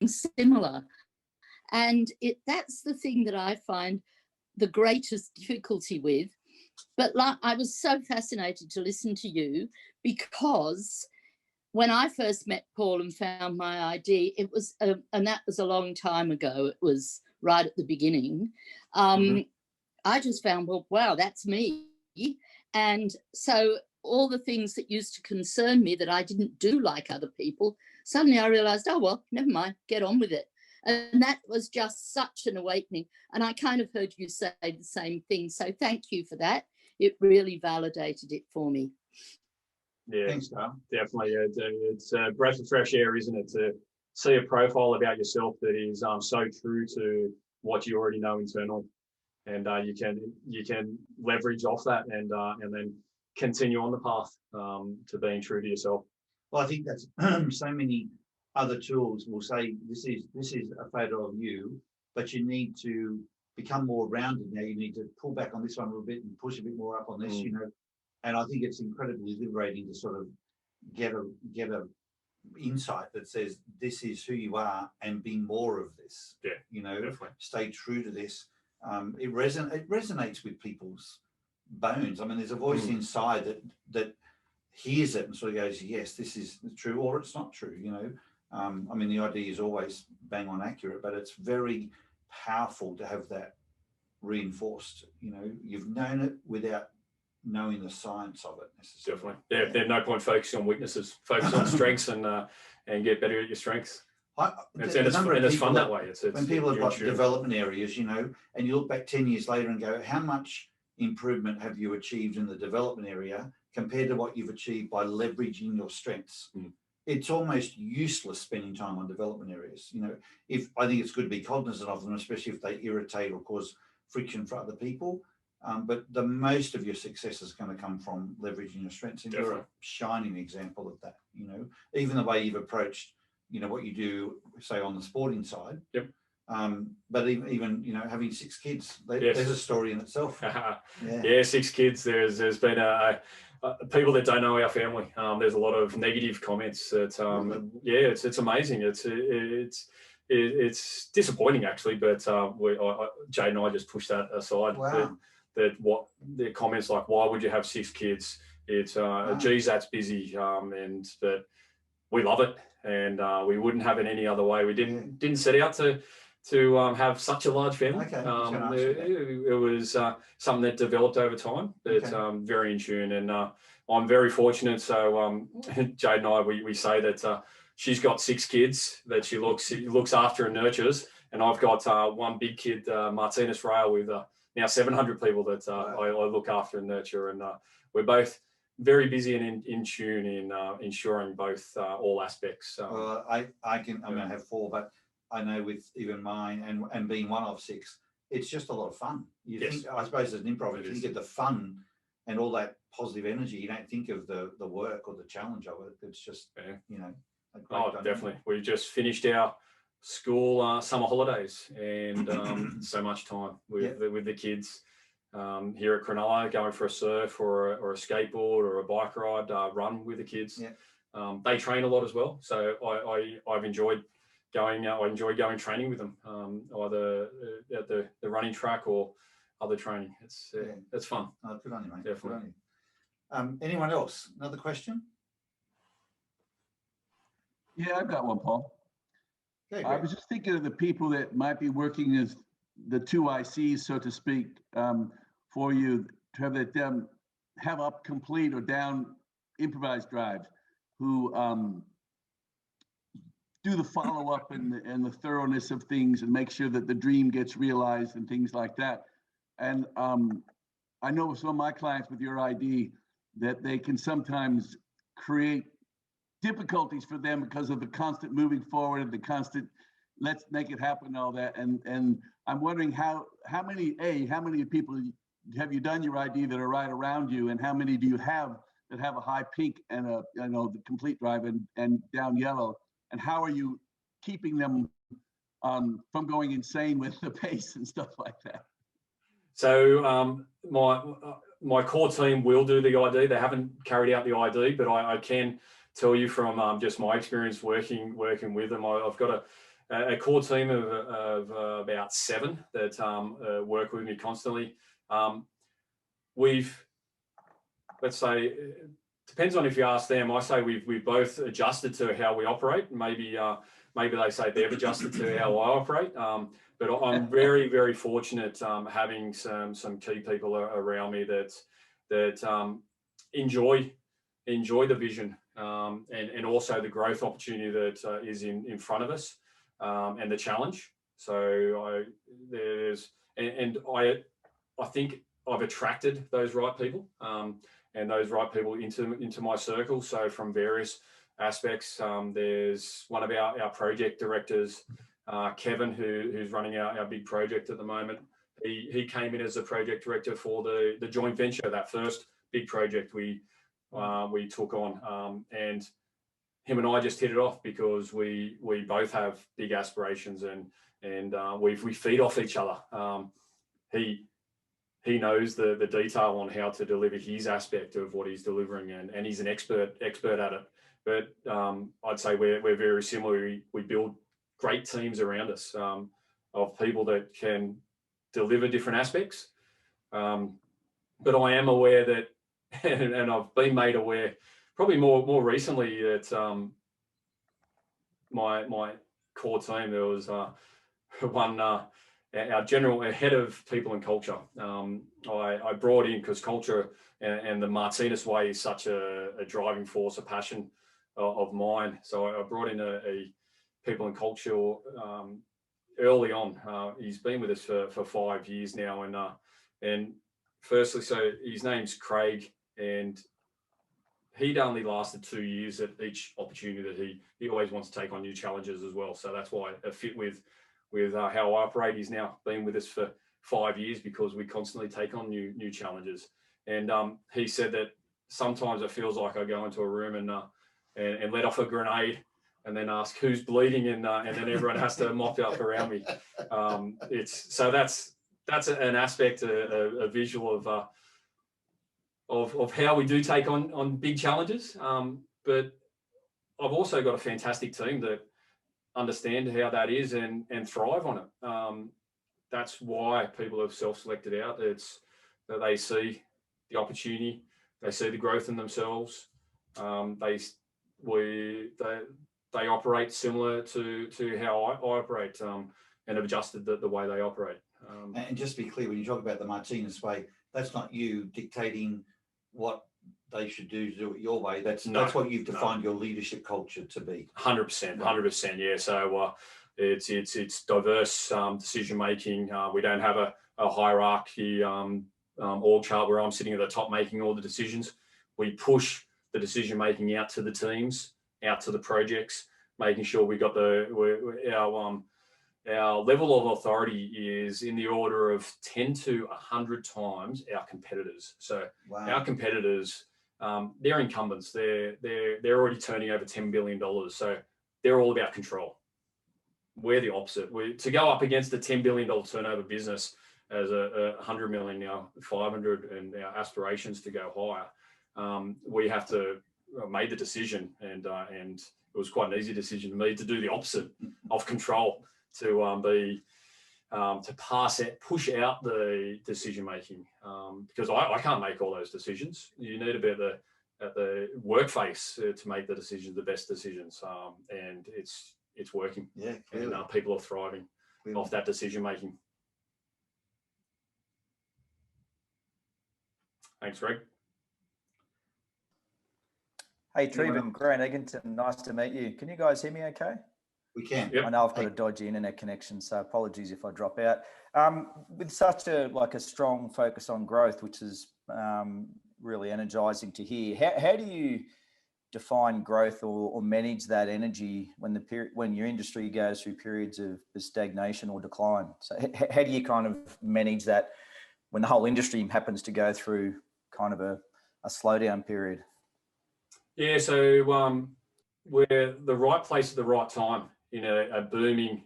Similar. And that's the thing that I find the greatest difficulty with. But I was so fascinated to listen to you, because when I first met Paul and found my ID, it was, and that was a long time ago, it was right at the beginning, I just found, well, wow, that's me. And so all the things that used to concern me that I didn't do like other people, suddenly I realized, oh, well, never mind, get on with it. And that was just such an awakening. And I kind of heard you say the same thing. So thank you for that. It really validated it for me. Yeah, Thanks, Gail. definitely. It's a breath of fresh air, isn't it, to see a profile about yourself that is so true to what you already know internally, and you can leverage off that and then continue on the path to being true to yourself. Well, I think that's so many other tools will say this is a photo of you, but you need to become more rounded now. You need to pull back on this one a little bit and push a bit more up on this, you know. And I think it's incredibly liberating to sort of get a insight that says this is who you are and be more of this. Yeah, you know, definitely. Stay true to this. It resonates with people's bones. I mean, there's a voice inside that hears it and sort of goes, yes, this is true, or it's not true. You know, I mean, the idea is always bang on accurate, but it's very powerful to have that reinforced. You know, you've known it without knowing the science of it necessarily. Definitely. Yeah, there's no point focusing on weaknesses. Focus on strengths and get better at your strengths. It's fun that way. When people have got development areas, you know, and you look back 10 years later and go, how much improvement have you achieved in the development area compared to what you've achieved by leveraging your strengths? It's almost useless spending time on development areas. You know, if I think it's good to be cognizant of them, especially if they irritate or cause friction for other people. But the most of your success is going to come from leveraging your strengths, and Definitely. you're a shining example of that. You know, even the way you've approached, you know, what you do, say on the sporting side. Yep. But even you know, having 6 kids, Yes. there's a story in itself. Yeah, 6 kids. There's been people that don't know our family. There's a lot of negative comments. That yeah, it's amazing. It's disappointing actually, but Jade and I just pushed that aside. Wow. That what the comments like, why would you have 6 kids? It's geez, that's busy, and that we love it, and we wouldn't have it any other way. We didn't set out to have such a large family. Okay. It was something that developed over time, but very in tune, and I'm very fortunate. So Jade and I, we say that she's got 6 kids that she looks after and nurtures, and I've got one big kid, Martinus Rail, with now 700 people that I look after and nurture, and we're both very busy and in tune in ensuring both all aspects. Well, I'm going to have 4, but I know with even mine and being one of 6, it's just a lot of fun. You think, I suppose, as an improv, if you think of the fun and all that positive energy, you don't think of the work or the challenge of it. It's just, you know. Oh, definitely. We just finished our school summer holidays, and so much time with the kids here at Cronulla, going for a surf or a skateboard or a bike ride, run with the kids. Yeah. They train a lot as well, so I've enjoyed going. I enjoy going training with them, either at the running track or other training. It's fun. Oh, good on you, mate. Definitely. Good on you. Anyone else? Another question? Yeah, I've got one, Paul. Okay, I great. was just thinking of the people that might be working as the two ICs, so to speak, for you, to have that have up complete or down improvised drives, who do the follow-up and the thoroughness of things and make sure that the dream gets realized and things like that. And I know with some of my clients with your ID that they can sometimes create difficulties for them because of the constant moving forward and the constant let's make it happen and all that. And I'm wondering how many people have you done your ID that are right around you, and how many do you have that have a high pink and the complete drive and down yellow, and how are you keeping them from going insane with the pace and stuff like that? So my core team will do the ID. They haven't carried out the ID, but I can tell you from just my experience working with them, I've got a core team of about 7 that work with me constantly. Let's say, depends on if you ask them. I say we've both adjusted to how we operate. Maybe they say they've adjusted to how I operate. But I'm very, very fortunate having some key people around me that enjoy the vision and also the growth opportunity that is in front of us, and the challenge. So I think I've attracted those right people, and those right people into my circle. So from various aspects, there's one of our project directors, Kevin, who's running our big project at the moment. He came in as a project director for the joint venture, that first big project we took on, and him and I just hit it off because we both have big aspirations, and we feed off each other. He knows the detail on how to deliver his aspect of what he's delivering, and he's an expert at it. But I'd say we're very similar. We build great teams around us of people that can deliver different aspects. But I am aware that, and I've been made aware probably more recently, that my core team, there was one, our general head of people and culture. I brought in, because culture and the Martinus way is such a driving force, a passion of mine. So I brought in a people and culture early on. He's been with us for 5 years now, and firstly, so his name's Craig, and he'd only lasted 2 years at each opportunity that he always wants to take on new challenges as well. So that's why it fit with how I operate. He's now been with us for 5 years because we constantly take on new challenges. And he said that sometimes it feels like I go into a room and let off a grenade and then ask who's bleeding, and then everyone has to mop up around me. That's an aspect, a visual of how we do take on big challenges. But I've also got a fantastic team that understand how that is and thrive on it. That's why people have self-selected out. It's that they see the opportunity, they see the growth in themselves. They operate similar to how I operate, and have adjusted the way they operate. And just to be clear, when you talk about the Martinus way, that's not you dictating what they should do to do it your way. That's what you've defined your leadership culture to be. 100%, yeah. So it's diverse decision making. We don't have a hierarchy org chart where I'm sitting at the top making all the decisions. We push the decision making out to the teams, out to the projects, making sure we got our level of authority is in the order of 10 to 100 times our competitors. So our competitors, they're incumbents. They're already turning over $10 billion. So they're all about control. we're the opposite. To go up against a $10 billion turnover business as a 100 million now, 500, and our aspirations to go higher, we have to made the decision, and it was quite an easy decision to me to do the opposite of control, to push out the decision making, because I can't make all those decisions. You need to be at the workplace to make the decisions, the best decisions, and it's working. Yeah, and people are thriving off that decision making. Thanks, Greg. Hey, Treaven, Grant Egginton, nice to meet you. Can you guys hear me okay? We can. Yep. I know I've got a dodgy internet connection, so apologies if I drop out. With such a strong focus on growth, which is really energizing to hear, how do you define growth or manage that energy when your industry goes through periods of stagnation or decline? So how do you kind of manage that when the whole industry happens to go through kind of a slowdown period? Yeah, so we're the right place at the right time in a booming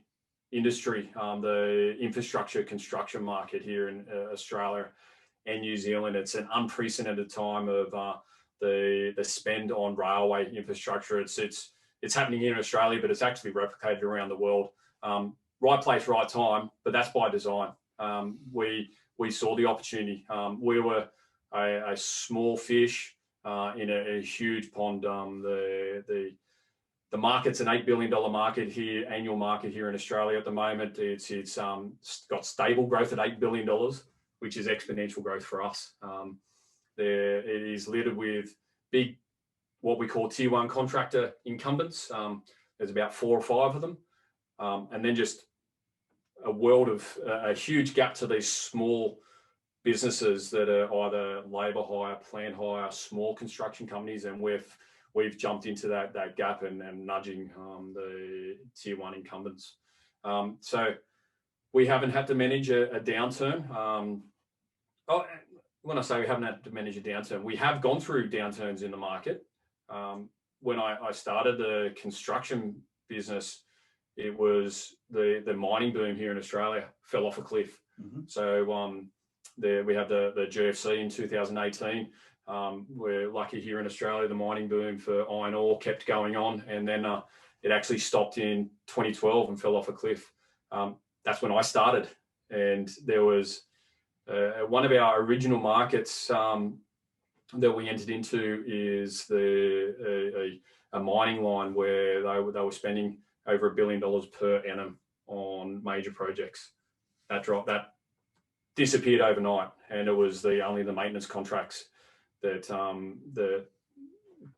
industry, the infrastructure construction market here in Australia and New Zealand. It's an unprecedented time of the spend on railway infrastructure. It's happening here in Australia, but it's actually replicated around the world. Right place, right time, but that's by design. We saw the opportunity. We were a small fish in a huge pond. The market's an $8 billion market here, annual market here in Australia at the moment. It's got stable growth at $8 billion, which is exponential growth for us. It is littered with big, what we call tier one contractor incumbents. There's about 4 or 5 of them. And then just a huge gap to these small businesses that are either labour hire, plant hire, small construction companies, and we've jumped into that gap and nudging the tier one incumbents. So we haven't had to manage a downturn. When I say we haven't had to manage a downturn, we have gone through downturns in the market. When I started the construction business, it was the mining boom here in Australia fell off a cliff. Mm-hmm. So we had the GFC in 2018. We're lucky here in Australia, the mining boom for iron ore kept going on, and then it actually stopped in 2012 and fell off a cliff. That's when I started, and there was one of our original markets that we entered into is a mining line where they were spending over $1 billion per annum on major projects. That disappeared overnight, and it was only the maintenance contracts that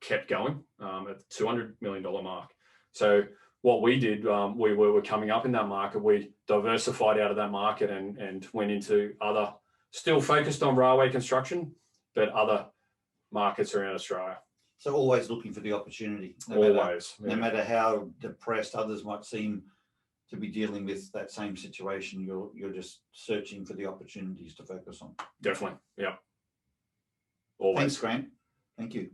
kept going at the $200 million mark. So what we did, we were coming up in that market. We diversified out of that market and went into other, still focused on railway construction, but other markets around Australia. So always looking for the opportunity. No matter how depressed others might seem to be dealing with that same situation, you're just searching for the opportunities to focus on. Definitely, yeah. Always. Thanks, Grant. Thank you.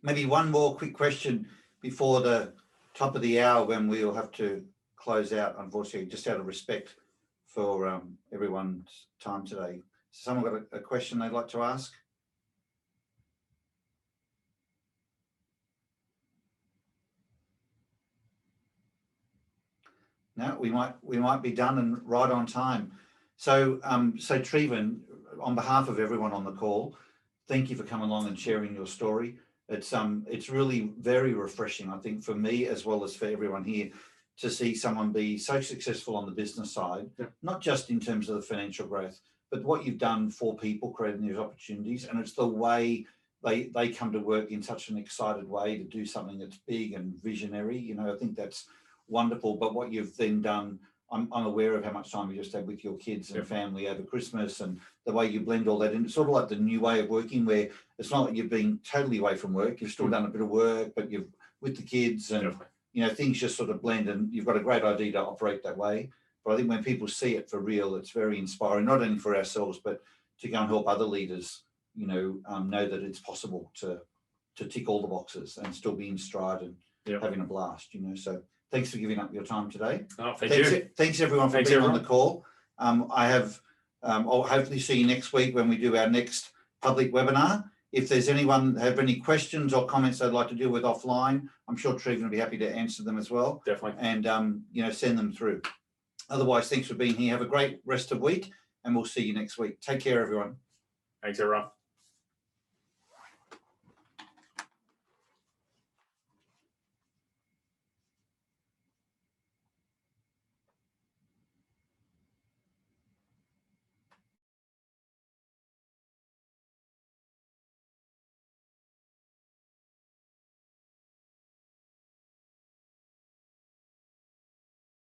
Maybe one more quick question before the top of the hour, when we'll have to close out, unfortunately, just out of respect for everyone's time today. Someone got a question they'd like to ask? No, we might be done and right on time. So Treaven, on behalf of everyone on the call, thank you for coming along and sharing your story. It's really very refreshing, I think, for me as well as for everyone here, to see someone be so successful on the business side, not just in terms of the financial growth, but what you've done for people, creating these opportunities. And it's the way they come to work in such an excited way to do something that's big and visionary. You know, I think that's wonderful. But what you've then done, I'm aware of how much time you just had with your kids and family over Christmas, and the way you blend all that in. It's sort of like the new way of working, where it's not like you've been totally away from work. You've still done a bit of work, but you've with the kids, and you know, things just sort of blend, and you've got a great idea to operate that way. But I think when people see it for real, it's very inspiring, not only for ourselves, but to go and help other leaders, you know that it's possible to tick all the boxes and still be in stride and having a blast, you know. So thanks for giving up your time today. Oh, thank Thanks, you. thanks everyone for Thanks, being on everyone. the call. I'll hopefully see you next week when we do our next public webinar. If there's anyone have any questions or comments they'd like to deal with offline, I'm sure Treaven will be happy to answer them as well. Definitely. And send them through. Otherwise, thanks for being here. Have a great rest of the week, and we'll see you next week. Take care, everyone. Thanks, everyone.